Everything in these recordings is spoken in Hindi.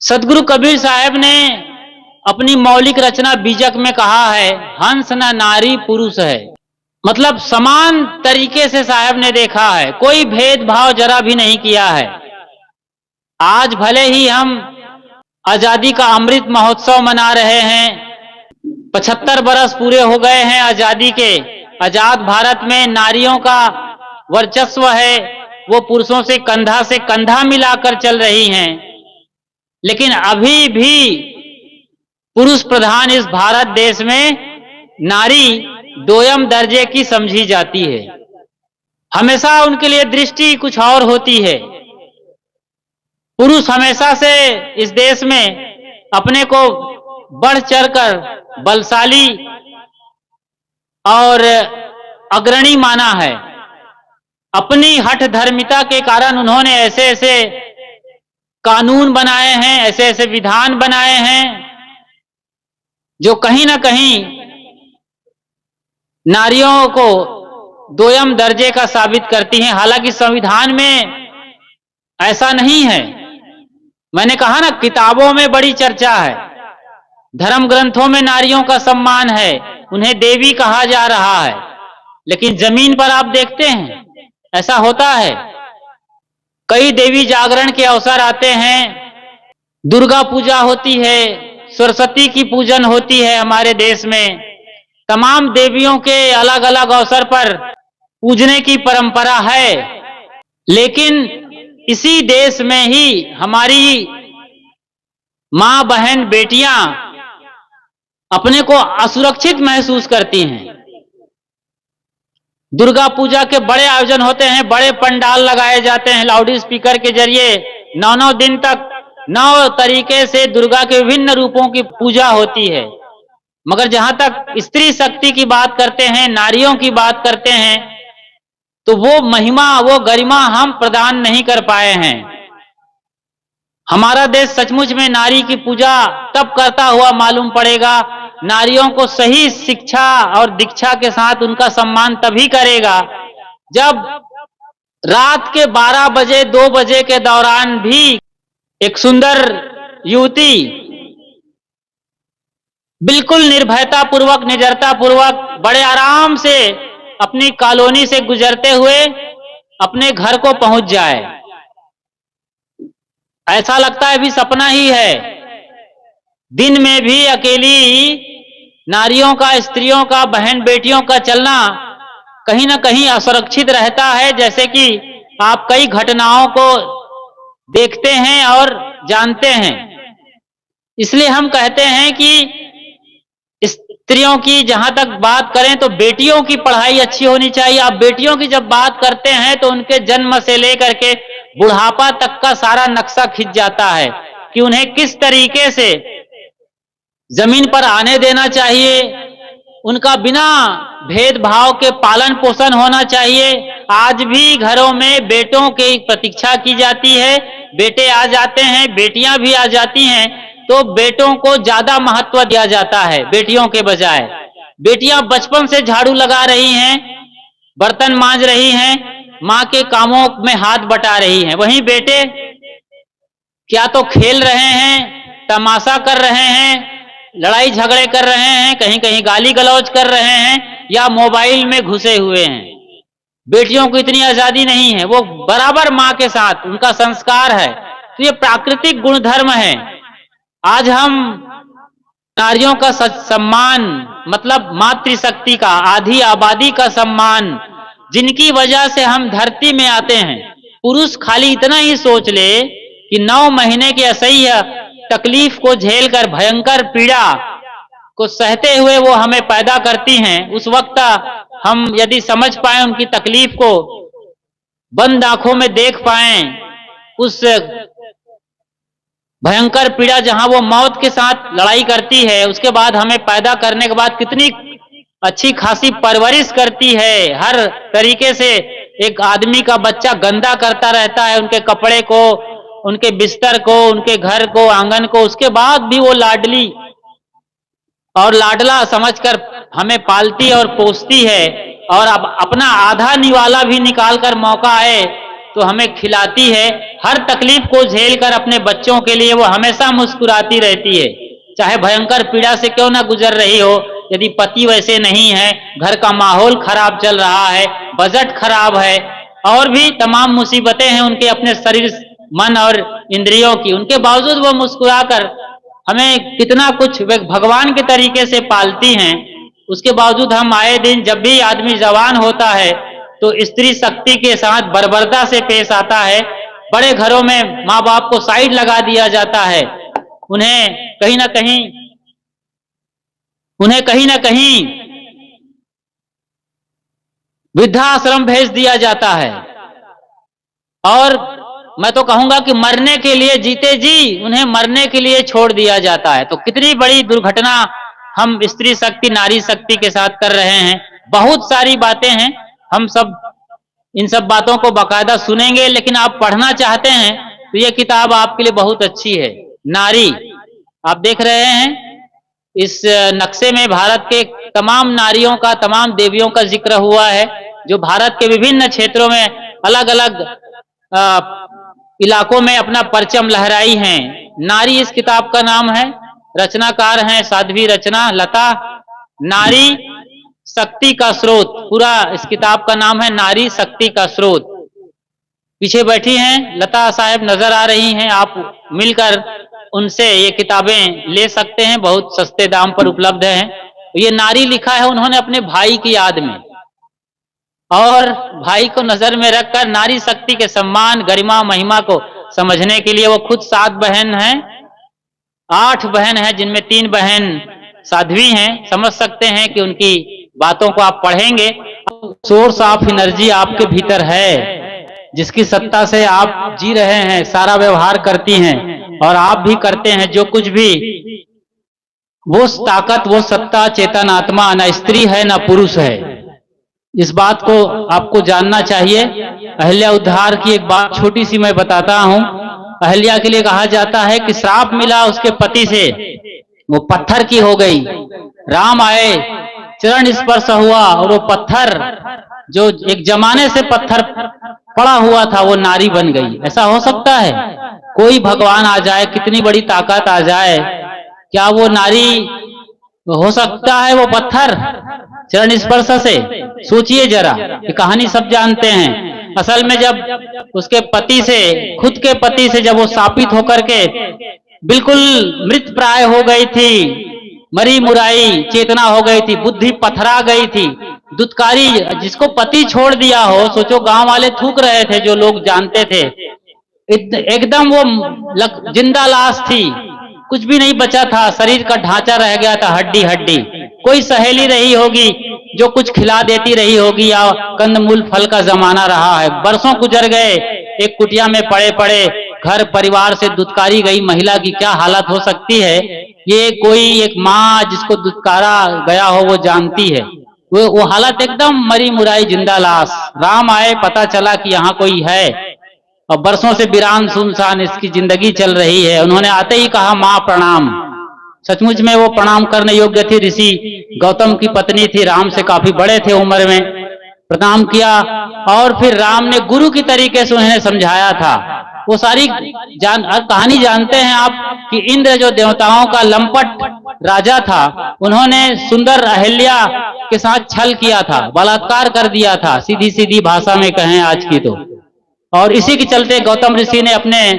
सदगुरु कबीर साहब ने अपनी मौलिक रचना बीजक में कहा है, हंस न नारी पुरुष है। मतलब समान तरीके से साहब ने देखा है, कोई भेदभाव जरा भी नहीं किया है। आज भले ही हम आजादी का अमृत महोत्सव मना रहे हैं, 75 बरस पूरे हो गए हैं आजादी के। आजाद भारत में नारियों का वर्चस्व है, वो पुरुषों से कंधा मिलाकर चल रही हैं। लेकिन अभी भी पुरुष प्रधान इस भारत देश में नारी दोयम दर्जे की समझी जाती है। हमेशा उनके लिए दृष्टि कुछ और होती है। पुरुष हमेशा से इस देश में अपने को बढ़ चढ़कर बलशाली और अग्रणी माना है। अपनी हठ धर्मिता के कारण उन्होंने ऐसे ऐसे कानून बनाए हैं, ऐसे ऐसे विधान बनाए हैं जो कहीं ना कहीं नारियों को दोयम दर्जे का साबित करती हैं। हालांकि संविधान में ऐसा नहीं है। मैंने कहा ना, किताबों में बड़ी चर्चा है, धर्म ग्रंथों में नारियों का सम्मान है, उन्हें देवी कहा जा रहा है। लेकिन जमीन पर आप देखते हैं ऐसा होता है। कई देवी जागरण के अवसर आते हैं, दुर्गा पूजा होती है, सरस्वती की पूजन होती है। हमारे देश में तमाम देवियों के अलग अलग अवसर पर पूजने की परंपरा है। लेकिन इसी देश में ही हमारी मां बहन बेटियां अपने को असुरक्षित महसूस करती हैं। दुर्गा पूजा के बड़े आयोजन होते हैं, बड़े पंडाल लगाए जाते हैं, लाउड स्पीकर के जरिए 9 दिन तक 9 तरीके से दुर्गा के विभिन्न रूपों की पूजा होती है। मगर जहां तक स्त्री शक्ति की बात करते हैं, नारियों की बात करते हैं, तो वो महिमा, वो गरिमा हम प्रदान नहीं कर पाए हैं। हमारा देश सचमुच में नारी की पूजा तब करता हुआ मालूम पड़ेगा, नारियों को सही शिक्षा और दीक्षा के साथ उनका सम्मान तभी करेगा जब रात के 12 बजे 2 बजे के दौरान भी एक सुंदर युवती बिल्कुल निर्भयता पूर्वक, निडरता पूर्वक, बड़े आराम से अपनी कॉलोनी से गुजरते हुए अपने घर को पहुंच जाए। ऐसा लगता है भी सपना ही है। दिन में भी अकेली नारियों का, स्त्रियों का, बहन बेटियों का चलना कहीं ना कहीं असुरक्षित रहता है, जैसे कि आप कई घटनाओं को देखते हैं और जानते हैं। इसलिए हम कहते हैं कि स्त्रियों की जहां तक बात करें तो बेटियों की पढ़ाई अच्छी होनी चाहिए। आप बेटियों की जब बात करते हैं तो उनके जन्म से लेकर के बुढ़ापा तक का सारा नक्शा खिंच जाता है कि उन्हें किस तरीके से जमीन पर आने देना चाहिए, उनका बिना भेदभाव के पालन पोषण होना चाहिए। आज भी घरों में बेटों की प्रतीक्षा की जाती है, बेटे आ जाते हैं, बेटियां भी आ जाती हैं, तो बेटों को ज्यादा महत्व दिया जाता है बेटियों के बजाय। बेटियां बचपन से झाड़ू लगा रही हैं, बर्तन मांज रही हैं, मां के कामों में हाथ बटा रही हैं। वहीं बेटे क्या तो खेल रहे हैं, तमाशा कर रहे हैं, लड़ाई झगड़े कर रहे हैं, कहीं कहीं गाली गलौज कर रहे हैं या मोबाइल में घुसे हुए हैं। बेटियों को इतनी आजादी नहीं है, वो बराबर मां के साथ, उनका संस्कार है। तो ये प्राकृतिक गुणधर्म है। आज हम नारियों का सम्मान, मतलब मातृशक्ति का, आधी आबादी का सम्मान, जिनकी वजह से हम धरती में आते हैं। पुरुष खाली इतना ही सोच ले कि 9 महीने की असह्य तकलीफ को झेलकर, भयंकर पीड़ा को सहते हुए वो हमें पैदा करती हैं। उस वक्त हम यदि समझ पाए उनकी तकलीफ को, बंद आंखों में देख पाए उस भयंकर पीड़ा जहां वो मौत के साथ लड़ाई करती है, उसके बाद हमें पैदा करने के बाद कितनी अच्छी खासी परवरिश करती है। हर तरीके से एक आदमी का बच्चा गंदा करता रहता है, उनके कपड़े को, उनके बिस्तर को, उनके घर को, आंगन को, उसके बाद भी वो लाडली और लाडला समझकर हमें पालती और पोसती है। और अब अपना आधा निवाला भी निकाल कर मौका आए तो हमें खिलाती है। हर तकलीफ को झेलकर अपने बच्चों के लिए वो हमेशा मुस्कुराती रहती है, चाहे भयंकर पीड़ा से क्यों ना गुजर रही हो। यदि पति वैसे नहीं है, घर का माहौल खराब चल रहा है, बजट खराब है, और भी तमाम मुसीबतें हैं उनके अपने शरीर, मन और इंद्रियों की, उनके बावजूद वो मुस्कुराकर हमें कितना कुछ भगवान के तरीके से पालती हैं। उसके बावजूद हम आए दिन जब भी आदमी जवान होता है तो स्त्री शक्ति के साथ बर्बरता से पेश आता है। बड़े घरों में माँ बाप को साइड लगा दिया जाता है, उन्हें कहीं ना कहीं वृद्धाश्रम भेज दिया जाता है, और मैं तो कहूंगा कि मरने के लिए जीते जी उन्हें मरने के लिए छोड़ दिया जाता है। तो कितनी बड़ी दुर्घटना हम स्त्री शक्ति नारी शक्ति के साथ कर रहे हैं। बहुत सारी बातें हैं, हम सब इन सब बातों को बाकायदा सुनेंगे, लेकिन आप पढ़ना चाहते हैं तो ये किताब आपके लिए बहुत अच्छी है। नारी, आप देख रहे हैं इस नक्शे में भारत के तमाम नारियों का, तमाम देवियों का जिक्र हुआ है, जो भारत के विभिन्न क्षेत्रों में अलग अलग इलाकों में अपना परचम लहराई हैं। नारी इस किताब का नाम है, रचनाकार हैं साध्वी रचना लता। नारी शक्ति का स्रोत, पूरा इस किताब का नाम है नारी शक्ति का स्रोत। पीछे बैठी हैं लता साहब, नजर आ रही हैं, आप मिलकर उनसे ये किताबें ले सकते हैं, बहुत सस्ते दाम पर उपलब्ध हैं। ये नारी लिखा है उन्होंने अपने भाई की याद में, और भाई को नजर में रखकर नारी शक्ति के सम्मान, गरिमा, महिमा को समझने के लिए वो खुद 7 बहन हैं, 8 बहन हैं, जिनमें 3 बहन साध्वी हैं। समझ सकते हैं कि उनकी बातों को आप पढ़ेंगे, सोर्स ऑफ एनर्जी आपके भीतर है, जिसकी सत्ता से आप जी रहे हैं, सारा व्यवहार करती हैं और आप भी करते हैं जो कुछ भी। वो ताकत, वो सत्ता, चेतन आत्मा न स्त्री है न पुरुष है। इस बात को आपको जानना चाहिए। अहिल्या उद्धार की एक बात छोटी सी मैं बताता हूं। अहिल्या के लिए कहा जाता है कि श्राप मिला उसके पति से, वो पत्थर की हो गई। राम आए, चरण स्पर्श हुआ और वो पत्थर, जो एक जमाने से पत्थर पड़ा हुआ था, वो नारी बन गई। ऐसा हो सकता है? कोई भगवान आ जाए, कितनी बड़ी ताकत आ जाए, क्या वो नारी हो सकता है? वो पत्थर चरण स्पर्श से, सोचिए जरा। ये कहानी सब जानते हैं। असल में जब उसके पति से, खुद के पति से जब वो शापित होकर के बिल्कुल मृत प्राय हो गई थी, मरी मुराई चेतना हो गई थी, बुद्धि पथरा गई थी, दुत्कारी, जिसको पति छोड़ दिया हो, सोचो गांव वाले थूक रहे थे, जो लोग जानते थे, एकदम वो जिंदा लाश थी, कुछ भी नहीं बचा था, शरीर का ढांचा रह गया था, हड्डी हड्डी। कोई सहेली रही होगी जो कुछ खिला देती रही होगी, या कंदमूल फल का जमाना रहा है। बरसों गुजर गए, एक कुटिया में पड़े पड़े घर परिवार से दुत्कारी गई महिला की क्या हालत हो सकती है, ये कोई एक माँ जिसको दुत्कारा गया हो वो जानती है। वो हालत एकदम मरी मुराई जिंदा लाश। राम आए, पता चला कि यहाँ कोई है, और बरसों से वीरान सुनसान इसकी जिंदगी चल रही है। उन्होंने आते ही कहा, माँ प्रणाम। सचमुच में वो प्रणाम करने योग्य थी, ऋषि गौतम की पत्नी थी, राम से काफी बड़े थे उम्र में। प्रणाम किया, और फिर राम ने गुरु की तरीके से उन्हें समझाया था। वो सारी कहानी जानते हैं आप कि इंद्र जो देवताओं का लंपट राजा था, उन्होंने सुंदर अहिल्या के साथ छल किया था, बलात्कार कर दिया था, सीधी सीधी भाषा में कहें आज की तो। और इसी के चलते गौतम ऋषि ने अपने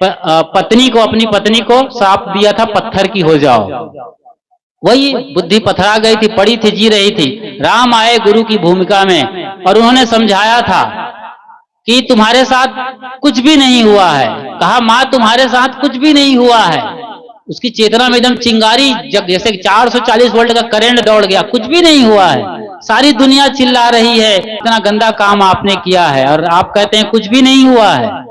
अपनी पत्नी को श्राप दिया था, पत्थर की हो जाओ। वही बुद्धि पथरा गई थी, पड़ी थी, जी रही थी। राम आए गुरु की भूमिका में, और उन्होंने समझाया था कि तुम्हारे साथ कुछ भी नहीं हुआ है। कहा, माँ तुम्हारे साथ कुछ भी नहीं हुआ है। उसकी चेतना में एकदम चिंगारी, जैसे 440 वोल्ट का करंट दौड़ गया, कुछ भी नहीं हुआ है। सारी दुनिया चिल्ला रही है, इतना गंदा काम आपने किया है, और आप कहते हैं कुछ भी नहीं हुआ है।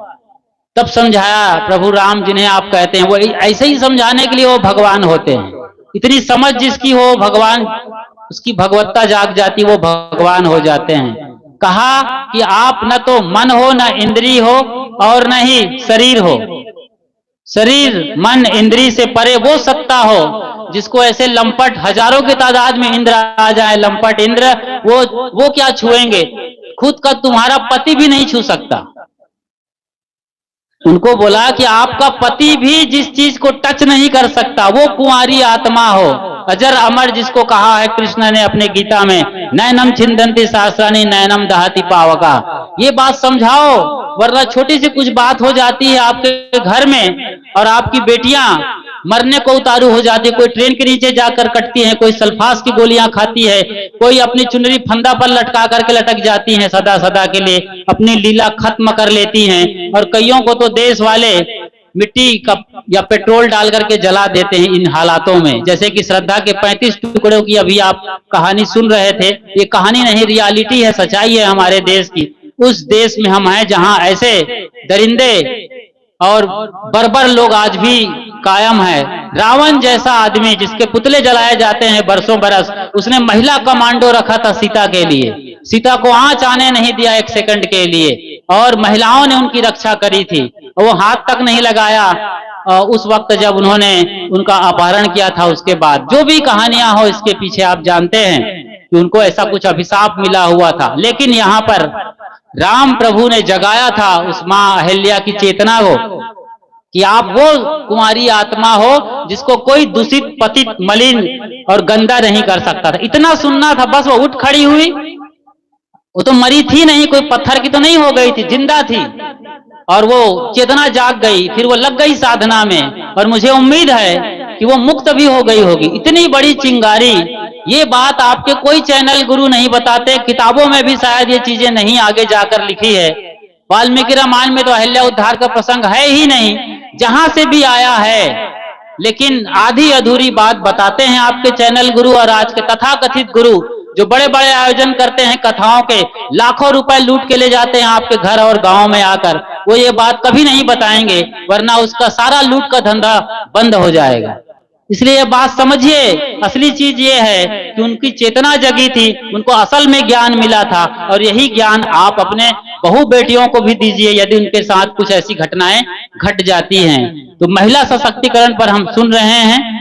तब समझाया प्रभु राम, जिन्हें आप कहते हैं, वो ऐसे ही समझाने के लिए वो भगवान होते हैं। इतनी समझ जिसकी हो, भगवान, उसकी भगवत्ता जाग जाती, वो भगवान हो जाते हैं। कहा कि आप न तो मन हो, न इंद्री हो, और न ही शरीर हो। शरीर मन इंद्री से परे वो सत्ता हो जिसको ऐसे लंपट हजारों की तादाद में इंद्र आ जाए, लंपट इंद्र, वो क्या छुएंगे? खुद का तुम्हारा पति भी नहीं छू सकता। उनको बोला कि आपका पति भी जिस चीज को टच नहीं कर सकता वो कुंवारी आत्मा हो, अजर अमर, जिसको कहा है कृष्ण ने अपने गीता में, नैनम छिंदंती सहस्राणी नैनम दहति पावका। ये बात समझाओ, वरना छोटी सी कुछ बात हो जाती है आपके घर में और आपकी बेटियां मरने को उतारू हो जाती है। कोई ट्रेन के नीचे जाकर कटती है, कोई सल्फास की गोलियां खाती है, कोई अपनी चुनरी फंदा पर लटका करके लटक जाती हैं सदा सदा के लिए, अपनी लीला खत्म कर लेती हैं। और कईयों को तो देश वाले मिट्टी का या पेट्रोल डाल करके जला देते हैं इन हालातों में। जैसे कि श्रद्धा के 35 टुकड़ों की अभी आप कहानी सुन रहे थे, ये कहानी नहीं, रियलिटी है, सच्चाई है हमारे देश की। उस देश में हम हैं जहां ऐसे दरिंदे और बर्बर लोग आज भी कायम है। रावण जैसा आदमी जिसके पुतले जलाए जाते हैं बरसों बरस, उसने महिला कमांडो रखा था सीता के लिए, सीता को आंच आने नहीं दिया एक सेकंड के लिए, और महिलाओं ने उनकी रक्षा करी थी। वो हाथ तक नहीं लगाया उस वक्त जब उन्होंने उनका अपहरण किया था। उसके बाद जो भी कहानियां हो इसके पीछे आप जानते हैं कि उनको ऐसा कुछ अभिशाप मिला हुआ था। लेकिन यहाँ पर राम प्रभु ने जगाया था उस मां अहिल्या की चेतना को कि आप वो कुंवारी आत्मा हो जिसको कोई दूषित पतित मलिन और गंदा नहीं कर सकता था। इतना सुनना था बस। वो उठ खड़ी हुई, वो तो मरी थी नहीं, कोई पत्थर की तो नहीं हो गई थी, जिंदा थी, और वो चेतना जाग गई, फिर वो लग गई साधना में, और मुझे उम्मीद है कि वो मुक्त भी हो गई होगी। इतनी बड़ी चिंगारी, ये बात आपके कोई चैनल गुरु नहीं बताते, किताबों में भी शायद ये चीजें नहीं आगे जाकर लिखी है। वाल्मीकि रामायण में तो अहिल्या उद्धार का प्रसंग है ही नहीं, जहां से भी आया है, लेकिन आधी अधूरी बात बताते हैं आपके चैनल गुरु और आज के तथाकथित गुरु जो बड़े बड़े आयोजन करते हैं कथाओं के, लाखों रुपए लूट के ले जाते हैं आपके घर और गांव में आकर, वो ये बात कभी नहीं बताएंगे, वरना उसका सारा लूट का धंधा बंद हो जाएगा। इसलिए ये बात समझिए, असली चीज ये है कि उनकी चेतना जगी थी, उनको असल में ज्ञान मिला था, और यही ज्ञान आप अपने बहू बेटियों को भी दीजिए यदि उनके साथ कुछ ऐसी घटनाएं घट जाती हैं। तो महिला सशक्तिकरण पर हम सुन रहे हैं।